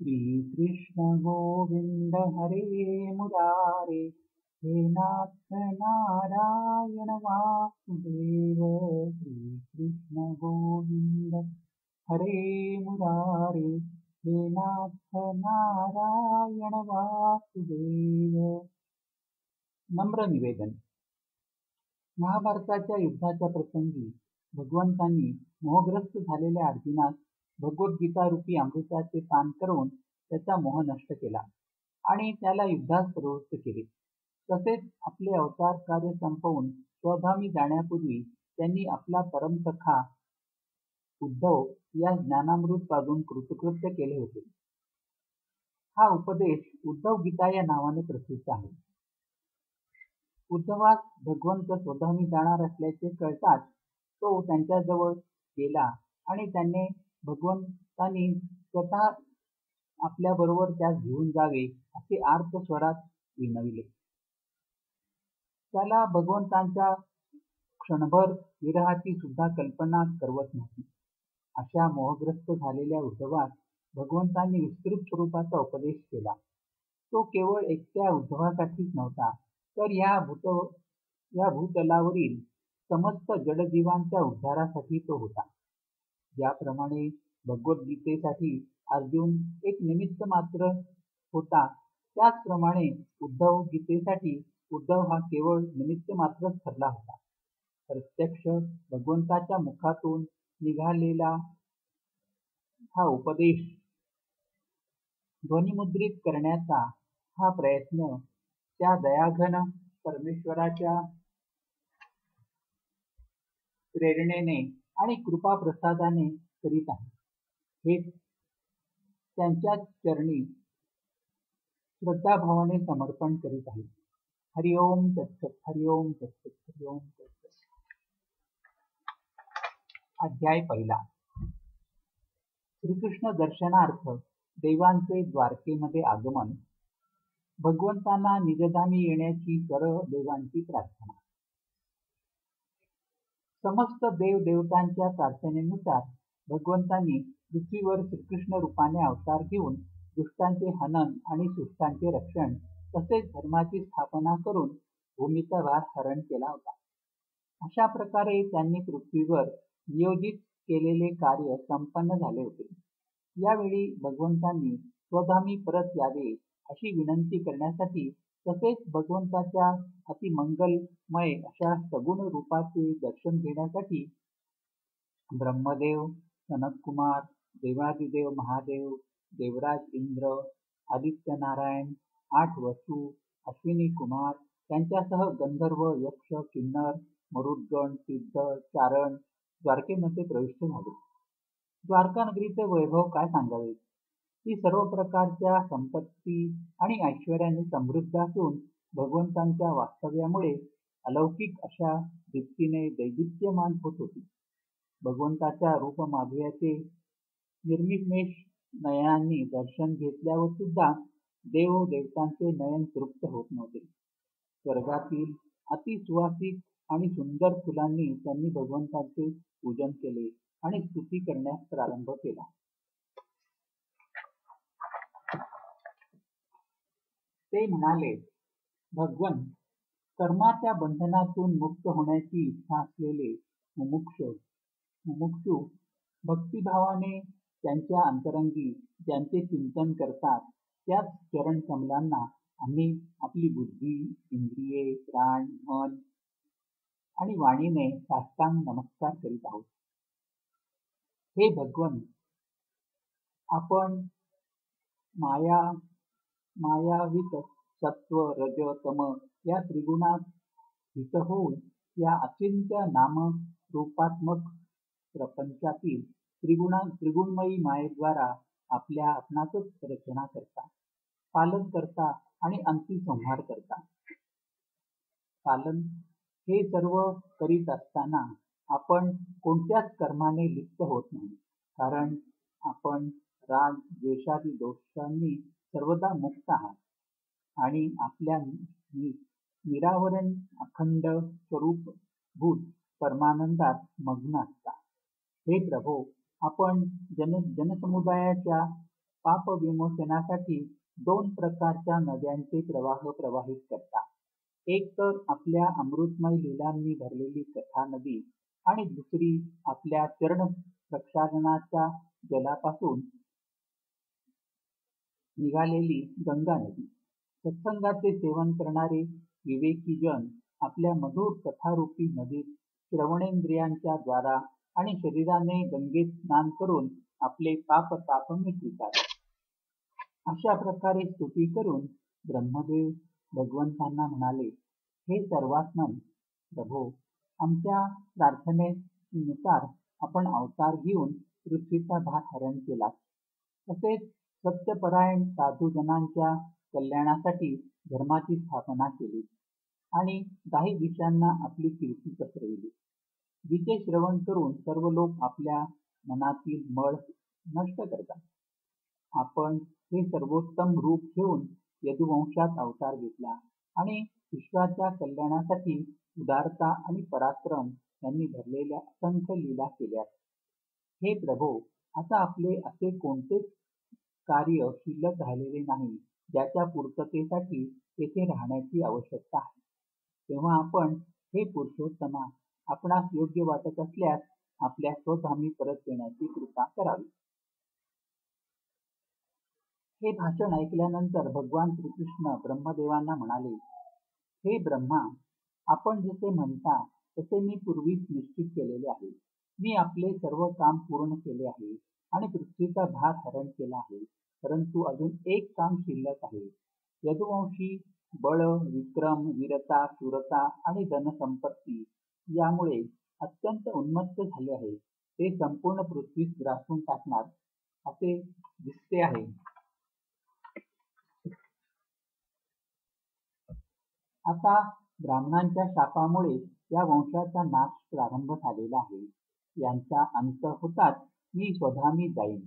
श्रीकृष्ण गोविंद हरे मुरारे, हे नाथ नारायण वासुदेव। श्रीकृष्ण गोविंद हरे मुरारे, हे नाथ नारायण वासुदेव। नम्र निवेदन। महाभारताच्या युद्धाच्या प्रसंगी भगवंतांनी मोहग्रस्त झालेल्या अर्जुनास भगवद्गीता रूपी अमृताचे पान करून त्याचा मोह नष्ट केला आणि त्याला युद्धास प्रवृत्त केले। तसेच आपले अवतार कार्य संपवून स्वधामी जाण्यापूर्वी त्यांनी आपला परमसखा उद्धव या ज्ञानामृत पाजून कृतकृत्य केले होते। हा उपदेश उद्धव गीता या नावाने प्रसिद्ध आहे। उद्धवास भगवंत स्वधामी जाणार असल्याचे कळताच तो त्यांच्याजवळ गेला आणि त्याने भगवंतांनी स्वतः आपल्या बरोबर त्यास घेऊन जावे असे आर्त स्वरात विनविले। त्याला भगवंतांच्या क्षणभर विरहाची सुद्धा कल्पना करवत नव्हती। अशा मोहग्रस्त झालेल्या उद्धवास भगवंतांनी विस्तृत स्वरूपाचा उपदेश केला। तो केवळ एकट्या उद्धवासाठीच नव्हता, तर या भूतलावरील समस्त जडजीवांच्या उद्धारासाठी तो होता। ज्याप्रमाणे भगवद्गीतेसाठी अर्जुन एक निमित्त मात्र होता, त्याचप्रमाणे उद्धव गीतेसाठी उद्धव हा केवळ निमित्त मात्रच ठरला होता। प्रत्यक्ष भगवंताच्या मुखातून निघालेला हा उपदेश ध्वनिमुद्रित करण्याचा हा प्रयत्न त्या दयाघन परमेश्वराच्या प्रेरणेने आणि कृपा प्रसादाने करीत आहे। हेच त्यांच्या चरणी श्रद्धाभावाने समर्पण करीत आहे। हरि ओम तत्सत, हरि ओम तत्सत, हरि ओम तत्सत। अध्याय पहिला। श्रीकृष्ण दर्शनार्थ देवांचे द्वारकेमध्ये आगमन। भगवंतांना निजधामी येण्याची सर्व देवांची प्रार्थना। समस्त देव देवतांच्या प्रार्थनेनुसार भगवंतांनी पृथ्वीवर श्रीकृष्ण रूपाने अवतार घेऊन दुष्टांचे हनन आणि शिष्टांचे रक्षण तसेच धर्माची स्थापना करून भूमीचा भार हरण केला होता। अशा प्रकारे त्यांनी पृथ्वीवर नियोजित केलेले कार्य संपन्न झाले होते। यावेळी भगवंतांनी स्वधामी परत यावे अशी विनंती करण्यासाठी तसेच भगवंताच्या अतिमंगलमय अशा सगुण रूपाचे दर्शन घेण्यासाठी ब्रह्मदेव, सनतकुमार, देवादिदेव महादेव, देवराज इंद्र, आदित्य नारायण, 8 वसु, अश्विनी कुमार त्यांच्यासह गंधर्व, यक्ष, किन्नर, मरुद्गण, सिद्ध, चारण द्वारकेमध्ये प्रविष्ट झाले। द्वारका नगरीचे वैभव काय सांगावे। ती सर्व प्रकारच्या संपत्ती आणि ऐश्वर्याने समृद्ध असून भगवंतांच्या वास्तव्यामुळे अलौकिक अशा दीप्तीने दैदिप्यमान होत होती। भगवंताच्या रूपमाधुर्याचे निर्निमेष नयनांनी दर्शन घेतल्यावर सुद्धा देव देवतांचे नयन तृप्त होत नव्हते। स्वर्गातील अतिसुवासिक आणि सुंदर फुलांनी त्यांनी भगवंतांचे पूजन केले आणि स्तुती करण्यास प्रारंभ केला। ते म्हणाले, भगवंत, कर्माच्या बंधनातून मुक्त होण्याची इच्छा असलेले मुमुक्षु भक्तिभावाने त्यांच्या अंतरंगी ज्यांचे चिंतन करतात त्याच चरण कमलांना आम्ही आपली बुद्धी, इंद्रिये, प्राण, मन आणि वाणीने साष्टांग नमस्कार करीत आहोत। हे भगवंत, आपण मायावित सत्व, रज, तम या त्रिगुणात स्थित होऊन या अचिंत्य नाम रूपात्मक प्रपंचातील त्रिगुणमयी मायेद्वारा आपल्या आपणाचच रचना करता, पालन करता आणि अंती संहार करता। पालन हे सर्व करीत असताना आपण कोणत्याच कर्माने लिप्त होत नाही, कारण आपण राग, द्वेषादी दोषांनी सर्वदा मुक्त आहात आणि आपल्या निरावरण अखंड स्वरूप भूत परमानंदात मग्न असता। हे प्रभो, आपण जनसमुदायाच्या पाप विमोचनासाठी 2 प्रकारच्या नद्यांचे प्रवाह प्रवाहित करतात. एक तर आपल्या अमृतमय लीलांनी भरलेली कथा नदी आणि दुसरी आपल्या चरण प्रक्षालनाच्या जलापासून निघालेली गंगा नदी. सत्संगाचे सेवन करणारे विवेकी जन आपल्या मधुर कथारूपी नदीत श्रवणेंद्रियांच्या द्वारा आणि शरीराने गंगेत स्नान करून आपले पाप ताप मिटवितात. अशा प्रकारे स्तुती करून ब्रह्मदेव भगवंतांना म्हणाले, हे सर्वात्मन प्रभो, आमच्या प्रार्थनेनुसार आपण अवतार घेऊन पृथ्वीचा भार हरण केला. तसेच सत्यपरायण साधूजनांच्या कल्याणासाठी धर्माची स्थापना केली आणि 10 दिशांना आपली कीर्ती पसरविली. जिचे श्रवण करून सर्व लोक आपल्या मनातील मळ नष्ट करतात. आपण हे सर्वोत्तम रूप घेऊन यदुवंशात अवतार घेतला आणि विश्वाच्या कल्याणासाठी उदारता आणि पराक्रम यांनी भरलेल्या असंख्य लीला केल्या. हे प्रभो, आता आपले असे कोणतेच कार्य शिल्लक राहिलेले नाही ज्याच्या पूर्ततेसाठी येथे राहण्याची आवश्यकता आहे. तेव्हा आपण, हे पुरुषोत्तमा, आपणास योग्य वाटत असल्यास आपल्या स्वधामी परत येण्याची कृपा करावी. हे भाषण ऐकल्यानंतर भगवान श्रीकृष्ण ब्रह्मदेवांना म्हणाले, हे ब्रह्मा, आपण जसे म्हणता तसे मी पूर्वीच निश्चित केलेले आहे. मी आपले सर्व काम पूर्ण केले आहे आणि पृथ्वीचा भार हरण केला आहे. परंतु अजून एक काम शिल्लक आहे. यदुवंशी बळ, विक्रम, वीरता, शूरता आणि धनसंपत्ती यामुळे अत्यंत उन्मत्त झाले आहे. ते संपूर्ण पृथ्वीस ग्रासून टाकणार असे दिसते आहे. आता ब्राह्मणांच्या शापामुळे या वंशाचा नाश प्रारंभ झालेला आहे. यांचा अंत होताच मी स्वधामी जाईन.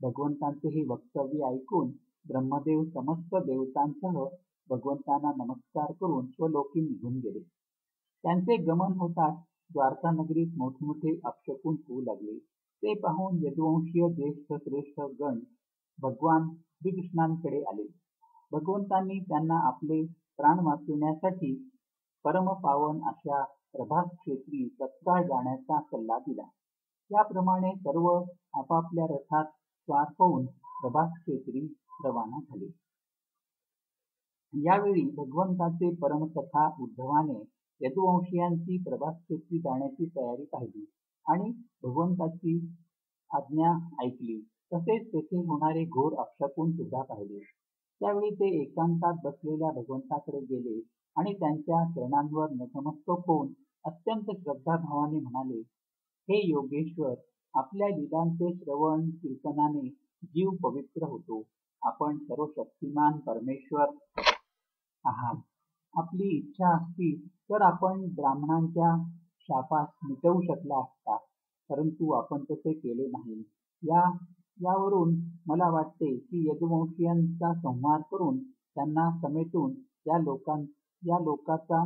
भगवंतांचे हे वक्तव्य ऐकून ब्रह्मदेव समस्त देवतांसह भगवंतांना नमस्कार करून स्वलोकी निघून गेले. त्यांचे गमन होताच द्वारका नगरीत मोठमोठे अपशकुन होऊ लागले. ते पाहून यदुवंशीय ज्येष्ठ श्रेष्ठ गण भगवान श्रीकृष्णांकडे आले. भगवंतांनी त्यांना आपले प्राण वाचविण्यासाठी परमपावन अशा प्रभास क्षेत्री तत्काळ जाण्याचा सल्ला दिला. त्याप्रमाणे सर्व आपापल्या रथात स्वार होऊन प्रभास क्षेत्री रवाना झाले. यावेळी भगवंताचे परमसखा उद्धवाने यदुवंशीयांची प्रभास क्षेत्री जाण्याची तयारी पाहिली आणि भगवंताची आज्ञा ऐकली. तसेच तेथे होणारे घोर अपशकुन सुद्धा पाहिले. त्यावेळी ते एकांतात बसलेल्या भगवंताकडे गेले आणि त्यांच्या चरणांवर नतमस्तक होऊन अत्यंत श्रद्धाभावाने म्हणाले, हे योगेश्वर, आपल्या लीलांचे श्रवण कीर्तनाने जीव पवित्र होतो. आपण सर्वशक्तिमान परमेश्वर आहात. आपली इच्छा असती तर आपण ब्राह्मणांच्या शापास मिटवू शकला असता, परंतु आपण तसे केले नाही. यावरून मला वाटते की यदुवंशीयांचा संहार करून त्यांना समेटून या लोकाचा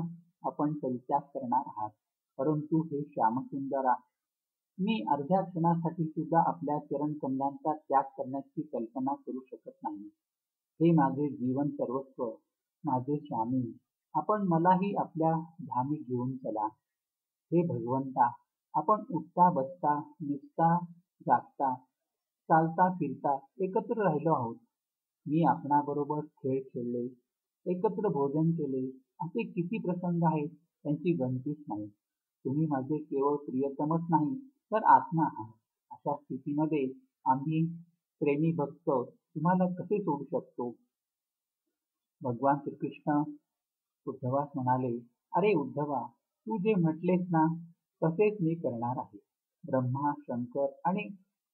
आपण परित्याग करणार आहात. परंतु हे श्यामसुंदरा, मी अर्ध्या क्षणासाठी सुद्धा आपल्या चरणकमलांचा त्याग करण्याची कल्पना करू शकत नाही. हे माझे जीवन सर्वस्व, माझे स्वामी, आपण मलाही आपल्या धामी घेऊन चला. हे भगवंता, आपण उठता बसता, निजता जागता, चालता फिरता एकत्र राहिलो आहोत. मी आपणाबरोबर खेळ खेळले, एकत्र भोजन केले, असे किती प्रसंग आहेत त्यांची गणतीच नाही. तुम्ही माझे केवळ प्रियतमच नाही तर आत्मा आहात. अशा स्थितीमध्ये आम्ही प्रेमी भक्त तुम्हाला कसे सोडू शकतो. भगवान श्रीकृष्ण उद्धवास म्हणाले, अरे उद्धवा, तू जे म्हटलेस ना तसेच मी करणार आहे. ब्रह्मा, शंकर आणि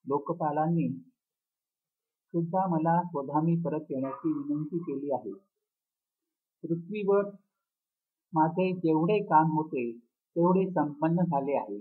लोकपालांनी सुद्धा मला स्वधामी परत येण्याची विनंती केली आहे. पृथ्वीवर माझे जेवढे काम होते तेवढे संपन्न झाले आहे.